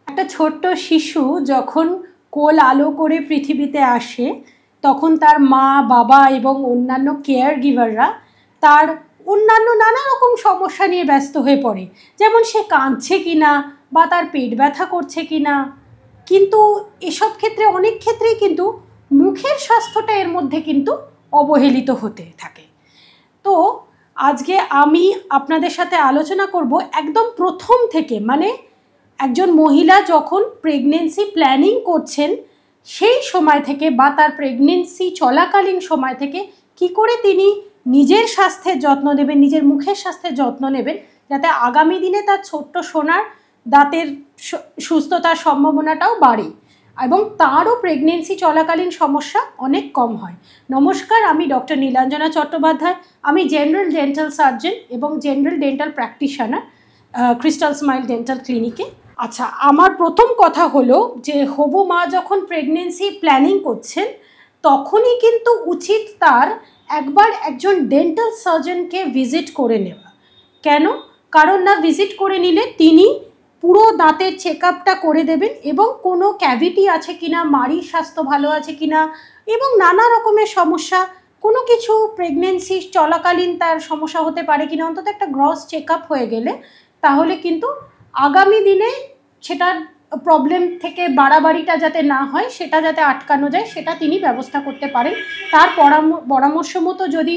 একটা ছোট্ট শিশু যখন কোল আলো করে পৃথিবীতে আসে তখন তার মা বাবা এবং অন্যান্য কেয়ার গিভাররা তার অন্যান্য নানা রকম সমস্যা নিয়ে ব্যস্ত হয়ে পড়ে, যেমন সে কাঁদছে কিনা বা তার পেট ব্যথা করছে কিনা। কিন্তু এসব ক্ষেত্রে অনেক ক্ষেত্রেই কিন্তু মুখের স্বাস্থ্যটা এর মধ্যে কিন্তু অবহেলিত হতে থাকে। তো আজকে আমি আপনাদের সাথে আলোচনা করব একদম প্রথম থেকে, মানে একজন মহিলা যখন প্রেগনেন্সি প্ল্যানিং করছেন সেই সময় থেকে বা তার প্রেগনেন্সি চলাকালীন সময় থেকে কি করে তিনি নিজের স্বাস্থ্যের যত্ন নেবেন, নিজের মুখের স্বাস্থ্যের যত্ন নেবেন, যাতে আগামী দিনে তার ছোট্ট সোনার দাঁতের সুস্থতার সম্ভাবনাটাও বাড়ে এবং তারও প্রেগনেন্সি চলাকালীন সমস্যা অনেক কম হয়। নমস্কার, আমি ডক্টর নীলাঞ্জনা চট্টোপাধ্যায়। আমি জেনারেল ডেন্টাল সার্জন এবং general dental practitioner crystal smile dental ক্লিনিকে। আচ্ছা, আমার প্রথম কথা হলো যে হবু মা যখন প্রেগনেন্সি প্ল্যানিং করছেন তখনই কিন্তু উচিত তার একবার একজন ডেন্টাল সার্জনকে ভিজিট করে নেওয়া। কেন? কারণ না, ভিজিট করে নিলে তিনি পুরো দাঁতের চেক আপটা করে দেবেন এবং কোনো ক্যাভিটি আছে কিনা, মাড়ির স্বাস্থ্য ভালো আছে কিনা এবং নানা রকমের সমস্যা, কোনো কিছু প্রেগনেন্সি চলাকালীন তার সমস্যা হতে পারে কিনা, অন্তত একটা গ্রস চেক আপ হয়ে গেলে তাহলে কিন্তু আগামী দিনে সেটার প্রবলেম থেকে বাড়াবাড়িটা যাতে না হয়, সেটা যাতে আটকানো যায়, সেটা তিনি ব্যবস্থা করতে পারেন। তার পরামর্শ মতো যদি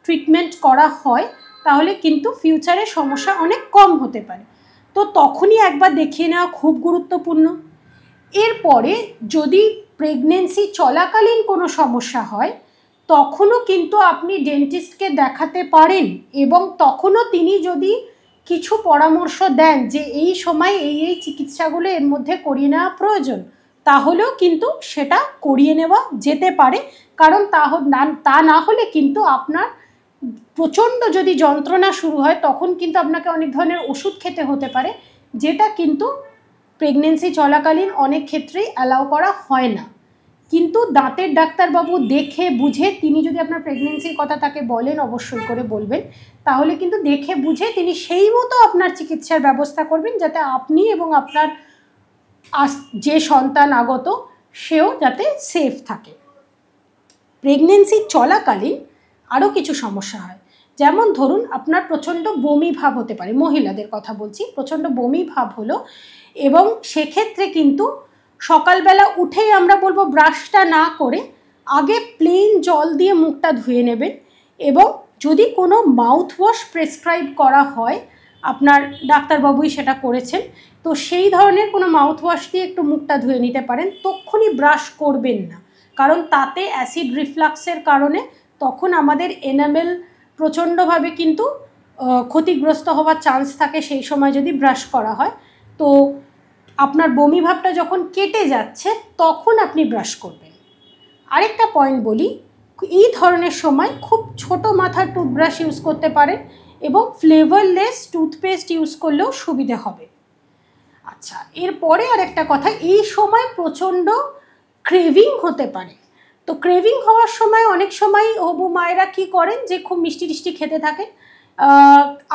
ট্রিটমেন্ট করা হয় তাহলে কিন্তু ফিউচারে সমস্যা অনেক কম হতে পারে। তো তখনই একবার দেখিয়ে নেওয়া খুব গুরুত্বপূর্ণ। এরপরে যদি প্রেগনেন্সি চলাকালীন কোনো সমস্যা হয় তখনও কিন্তু আপনি ডেন্টিস্টকে দেখাতে পারেন এবং তখনও তিনি যদি কিছু পরামর্শ দেন যে এই সময় এই চিকিৎসাগুলো এর মধ্যে করিয়ে নেওয়া প্রয়োজন, তাহলেও কিন্তু সেটা করিয়ে নেওয়া যেতে পারে। কারণ তা না হলে কিন্তু আপনার প্রচণ্ড যদি যন্ত্রণা শুরু হয় তখন কিন্তু আপনাকে অনেক ধরনের ওষুধ খেতে হতে পারে, যেটা কিন্তু প্রেগনেন্সি চলাকালীন অনেক ক্ষেত্রেই অ্যালাউ করা হয় না। কিন্তু দাঁতের ডাক্তারবাবু দেখে বুঝে, তিনি যদি আপনার প্রেগনেন্সির কথা তাকে বলেন, অবশ্যই করে বলবেন, তাহলে কিন্তু দেখে বুঝে তিনি সেই মতো আপনার চিকিৎসার ব্যবস্থা করবেন যাতে আপনি এবং আপনার যে সন্তান আগত সেও যাতে সেফ থাকে। প্রেগনেন্সি চলাকালীন আরও কিছু সমস্যা হয়, যেমন ধরুন আপনার প্রচণ্ড বমি ভাব হতে পারে, মহিলাদের কথা বলছি, প্রচণ্ড বমি ভাব হলো এবং সেক্ষেত্রে কিন্তু সকালবেলা উঠেই আমরা বলবো ব্রাশটা না করে আগে প্লেন জল দিয়ে মুখটা ধুয়ে নেবেন এবং যদি কোনো মাউথওয়াশ প্রেসক্রাইব করা হয়, আপনার ডাক্তারবাবুই সেটা করেছেন, তো সেই ধরনের কোনো মাউথওয়াশ দিয়ে একটু মুখটা ধুয়ে নিতে পারেন। তখনই ব্রাশ করবেন না, কারণ তাতে অ্যাসিড রিফ্লাক্সের কারণে তখন আমাদের এনামেল প্রচণ্ডভাবে কিন্তু ক্ষতিগ্রস্ত হওয়ার চান্স থাকে সেই সময় যদি ব্রাশ করা হয়। তো আপনার বমি ভাবটা যখন কেটে যাচ্ছে তখন আপনি ব্রাশ করবেন। আরেকটা পয়েন্ট বলি, এই ধরনের সময় খুব ছোট মাথার টুথব্রাশ ইউজ করতে পারেন এবং ফ্লেভারলেস টুথপেস্ট ইউজ করলেও সুবিধে হবে। আচ্ছা, এরপরে আরেকটা কথা, এই সময় প্রচণ্ড ক্রেভিং হতে পারে। তো ক্রেভিং হওয়ার সময় অনেক সময় হবু মায়েরা কী করেন যে খুব মিষ্টি টিষ্টি খেতে থাকেন।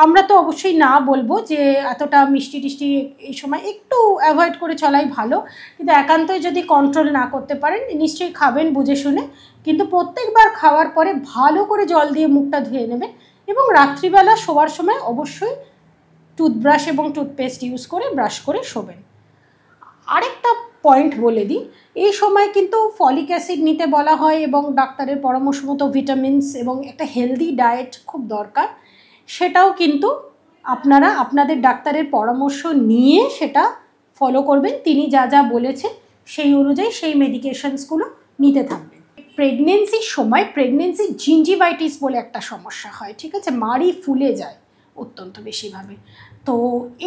আমরা তো অবশ্যই না বলবো যে এতটা মিষ্টি টিষ্টি এই সময় একটু অ্যাভয়েড করে চলাই ভালো, কিন্তু একান্তই যদি কন্ট্রোল না করতে পারেন নিশ্চয়ই খাবেন বুঝে শুনে, কিন্তু প্রত্যেকবার খাওয়ার পরে ভালো করে জল দিয়ে মুখটা ধুয়ে নেবেন এবং রাত্রিবেলা শোবার সময় অবশ্যই টুথব্রাশ এবং টুথপেস্ট ইউজ করে ব্রাশ করে শোবেন। আরেকটা পয়েন্ট বলে দিই, এই সময় কিন্তু ফলিক অ্যাসিড নিতে বলা হয় এবং ডাক্তারের পরামর্শ মতো ভিটামিনস এবং একটা হেলদি ডায়েট খুব দরকার, সেটাও কিন্তু আপনারা আপনাদের ডাক্তারের পরামর্শ নিয়ে সেটা ফলো করবেন। তিনি যা যা বলেছেন সেই অনুযায়ী সেই মেডিকেশনসগুলো নিতে থাকবেন। প্রেগনেন্সির সময় প্রেগনেন্সি জিঞ্জিভাইটিস বলে একটা সমস্যা হয়, ঠিক আছে, মাড়ি ফুলে যায় অত্যন্ত বেশিভাবে। তো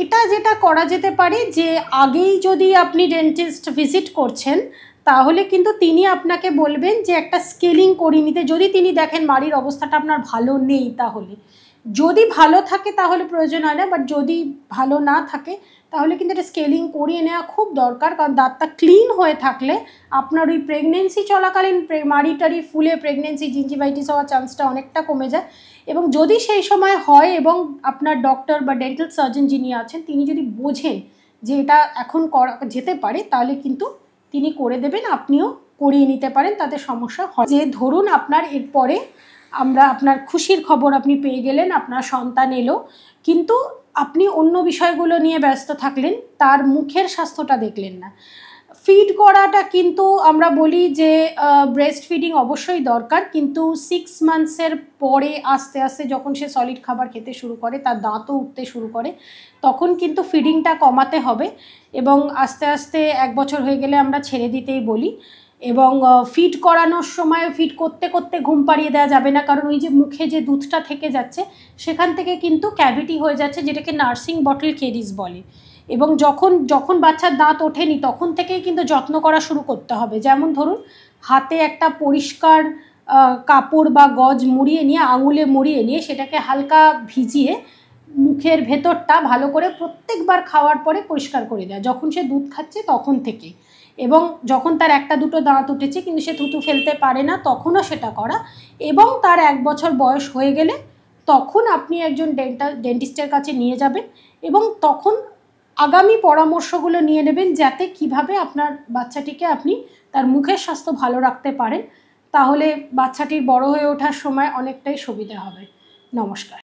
এটা যেটা করা যেতে পারে যে আগেই যদি আপনি ডেন্টিস্ট ভিজিট করছেন তাহলে কিন্তু তিনি আপনাকে বলবেন যে একটা স্কেলিং করিয়ে নিতে, যদি তিনি দেখেন মাড়ির অবস্থাটা আপনার ভালো নেই। তাহলে যদি ভালো থাকে তাহলে প্রয়োজন হয় না, বাট যদি ভালো না থাকে তাহলে কিন্তু এটা স্কেলিং করিয়ে নেওয়া খুব দরকার, কারণ দাঁতটা ক্লিন হয়ে থাকলে আপনার ওই প্রেগনেন্সি চলাকালীন মাড়ি টাড়ি ফুলে প্রেগনেন্সি জিঞ্জিভাইটিস হওয়ার চান্সটা অনেকটা কমে যায়। এবং যদি সেই সময় হয় এবং আপনার ডক্টর বা ডেন্টাল সার্জন যিনি আছেন তিনি যদি বোঝেন যে এটা এখন করা যেতে পারে, তাহলে কিন্তু তিনি করে দেবেন, আপনিও করিয়ে নিতে পারেন, তাতে সমস্যা হয়। যে ধরুন আপনার এরপরে আপনার খুশির খবর আপনি পেয়ে গেলেন, আপনার সন্তান এলো, কিন্তু আপনি অন্য বিষয়গুলো নিয়ে ব্যস্ত থাকলেন, তার মুখের স্বাস্থ্যটা দেখলেন না। ফিড করাটা কিন্তু আমরা বলি যে ব্রেস্ট ফিডিং অবশ্যই দরকার, কিন্তু 6 মান্থসের পরে আস্তে আস্তে যখন সে সলিড খাবার খেতে শুরু করে, তার দাঁতও উঠতে শুরু করে, তখন কিন্তু ফিডিংটা কমাতে হবে, এবং আস্তে আস্তে 1 বছর হয়ে গেলে আমরা ছেড়ে দিতেই বলি। এবং ফিড করানোর সময় ফিড করতে করতে ঘুম পাড়িয়ে দেওয়া যাবে না, কারণ ওই যে মুখে যে দুধটা থেকে যাচ্ছে সেখান থেকে কিন্তু ক্যাভিটি হয়ে যাচ্ছে, যেটাকে নার্সিং বটল ক্যারিজ বলে। এবং যখন বাচ্চার দাঁত ওঠেনি তখন থেকেই কিন্তু যত্ন করা শুরু করতে হবে। যেমন ধরুন হাতে একটা পরিষ্কার কাপড় বা গজ মুড়িয়ে নিয়ে, আঙুলে মুড়িয়ে নিয়ে সেটাকে হালকা ভিজিয়ে মুখের ভেতরটা ভালো করে প্রত্যেকবার খাওয়ার পরে পরিষ্কার করে দেয়, যখন সে দুধ খাচ্ছে তখন থেকে। এবং যখন তার 1-2 দাঁত উঠেছে কিন্তু সে থুতু ফেলতে পারে না, তখনও সেটা করা। এবং তার 1 বছর বয়স হয়ে গেলে তখন আপনি একজন ডেন্টিস্টের কাছে নিয়ে যাবেন, এবং তখন আগামী পরামর্শগুলো নিয়ে নেবেন, যাতে কিভাবে আপনার বাচ্চাটিকে আপনি তার মুখের স্বাস্থ্য ভালো রাখতে পারেন। তাহলে বাচ্চাটির বড় হয়ে ওঠার সময় অনেকটাই সুবিধা হবে। নমস্কার।